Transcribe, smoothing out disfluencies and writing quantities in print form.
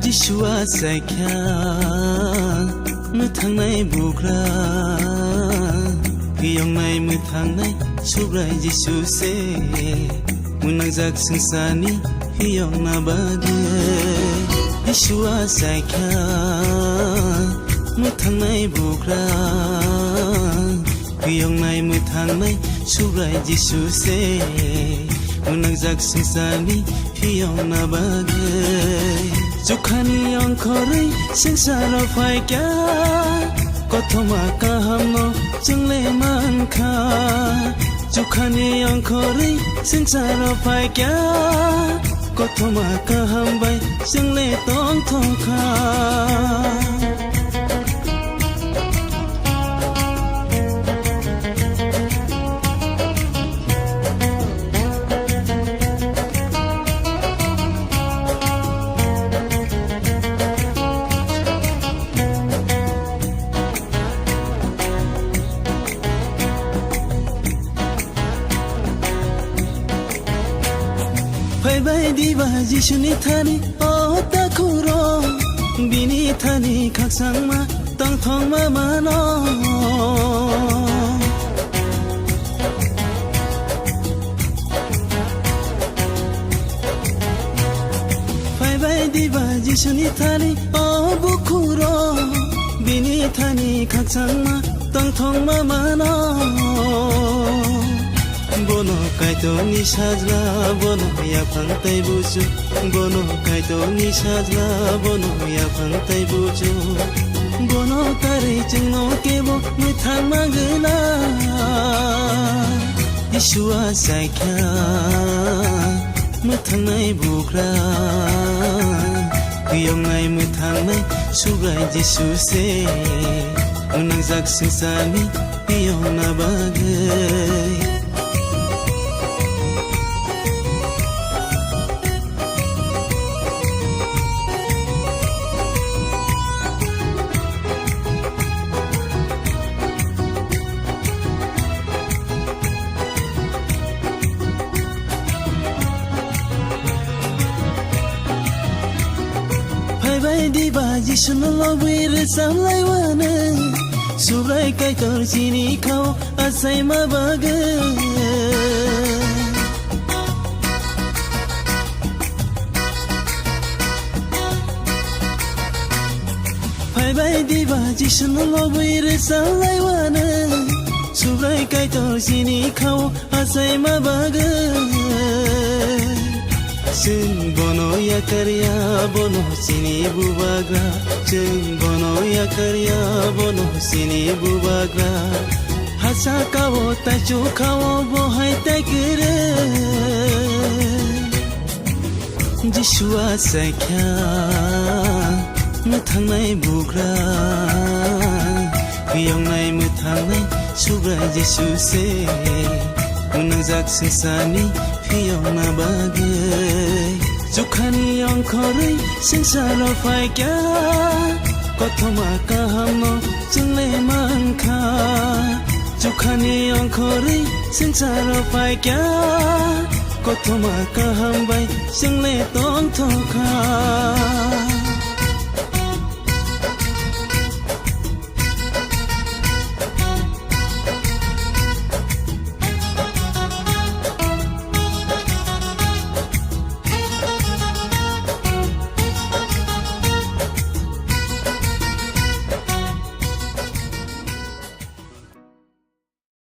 Jishua saikya muthang nai bukra Piyong nai muthang nai subrai Jishu se Munang jak sengsani piyong na bagay Jishua saikya muthang nai bukra Piyong nai muthang nai subrai Jishu se Munang jak sengsani piyong na bagay Jukhani angkhori sengsara phaikya kothoma kahamno jingle mankha Jukhani angkhori sengsara phaikya kothoma kahambai jingle tong thokha Bye diba Jishuni thani o takuro Bini thani khaksang ma tang thong ma mano Bye diba Jishuni thani o bukuro Bini thani khaksang ma tang thong ma mano Bono kaito ni sajla bono ya phangtai buju Bono kaito ni sajla bono ya phangtai buju Bono tare chungno kebo muthang magna Jishua saikya muthang nai bukra Piyong nai muthang nai subrai Jishu se Munang jak sengsani piyong na bagay Bye diba Jishun lobir samlai wana Subrai kai tor chini khao asai ma baga Bye diba Jishun lobir samlai wana Subrai kai tor chini khao asai ma baga Jeng bono ya karya bono sini bubagra Jeng bono ya karya bono sini bubagra Hasa kawo tacho kawo bohai takere Jishua saikya muthang nai bukra Piyong nai muthang nai subrai Jishu se Munang jak sengsani piyong na bagay Jukhani angkhori sengsara phaikya kothoma kahamno jingle mankha Jukhani angkhori sengsara phaikya kothoma kahambai jingle tong thokha